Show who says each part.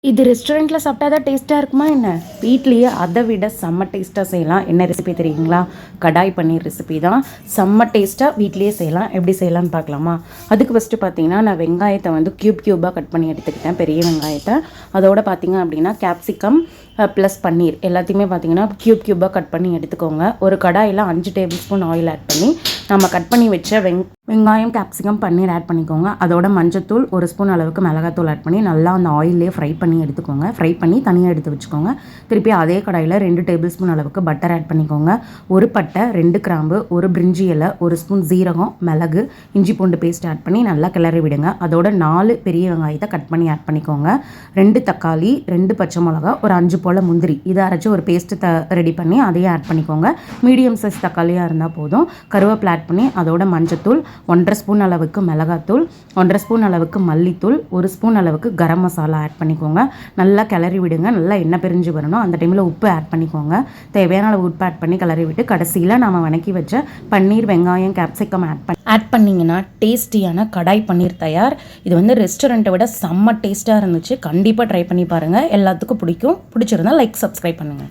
Speaker 1: இது ரெஸ்டாரண்ட்டில் சாப்பிட்டா தான் டேஸ்ட்டாக இருக்குமா என்ன? வீட்லேயே அதை விட செம்ம டேஸ்ட்டாக செய்யலாம். என்ன ரெசிபி தெரியுங்களா? கடாய் பன்னீர் ரெசிபி தான். செம்ம டேஸ்ட்டாக வீட்லேயே செய்யலாம். எப்படி செய்யலாம்னு பார்க்கலாமா? அதுக்கு ஃபஸ்ட்டு பார்த்தீங்கன்னா, நான் வெங்காயத்தை வந்து க்யூபாக கட் பண்ணி எடுத்துக்கிட்டேன், பெரிய வெங்காயத்தை. அதோட பார்த்தீங்க அப்படின்னா கேப்சிகம் ப்ளஸ் பன்னீர் எல்லாத்தையுமே பார்த்தீங்கன்னா க்யூபாக கட் பண்ணி எடுத்துக்கோங்க. ஒரு கடாயில் 5 டேபிள் ஸ்பூன் ஆயில் ஆட் பண்ணி நம்ம கட் பண்ணி வச்ச வெங்காயம் கேப்சிகம் பன்னீர் ஆட் பண்ணிக்கோங்க. அதோட மஞ்சத்தூள் 1 ஸ்பூன் அளவுக்கு மிளகாத்தூள் ஆட் பண்ணி நல்லா அந்த ஆயிலே ஃப்ரை பண்ணி எடுத்துக்கோங்க. ஃப்ரை பண்ணி தனியாக எடுத்து வச்சுக்கோங்க. திருப்பி அதே கடாயில் 2 டேபிள் ஸ்பூன் அளவுக்கு பட்டர் ஆட் பண்ணிக்கோங்க. ஒரு பட்டை, 2 கிராம்பு, ஒரு பிரிஞ்சி இலை, 1 ஸ்பூன் ஜீரகம், மிளகு, இஞ்சி பூண்டு பேஸ்ட் ஆட் பண்ணி நல்லா கிளறி விடுங்க. அதோட 4 பெரிய வெங்காயத்தை கட் பண்ணி ஆட் பண்ணிக்கோங்க. 2 தக்காளி, 2 பச்சை மிளகா, ஒரு 5 போல் முந்திரி இதை அரைச்சி ஒரு பேஸ்ட்டு ரெடி பண்ணி அதையும் ஆட் பண்ணிக்கோங்க. மீடியம் சைஸ் தக்காளியாக இருந்தால் போதும். கருவேப்பிலை ஆட் பண்ணி அதோட மஞ்சத்தூள், 1.5 ஸ்பூன் அளவுக்கு மிளகாத்தூள், 1.5 ஸ்பூன் அளவுக்கு மல்லித்தூள், 1 ஸ்பூன் அளவுக்கு கரம் மசாலா ஆட் பண்ணிக்கோங்க. நல்லா கிளறி விடுங்க. நல்லா எண்ணெய் பிரிஞ்சு வரணும். அந்த டைமில் உப்பு ஆட் பண்ணிக்கோங்க. தேவையான அளவு உப்பு ஆட் பண்ணி கிளறி விட்டு கடைசியில் நம்ம வணக்கி வச்ச பன்னீர், வெங்காயம், கேப்சிகம் ஆட் பண்ணிங்கன்னா டேஸ்டியான கடாய் பன்னீர் தயார். இது வந்து ரெஸ்டாரண்ட்டை விட செம்ம டேஸ்ட்டாக இருந்துச்சு. கண்டிப்பாக ட்ரை பண்ணி பாருங்கள். எல்லாத்துக்கும் பிடிக்கும். பிடிச்சிருந்தா லைக், சப்ஸ்கிரைப் பண்ணுங்கள்.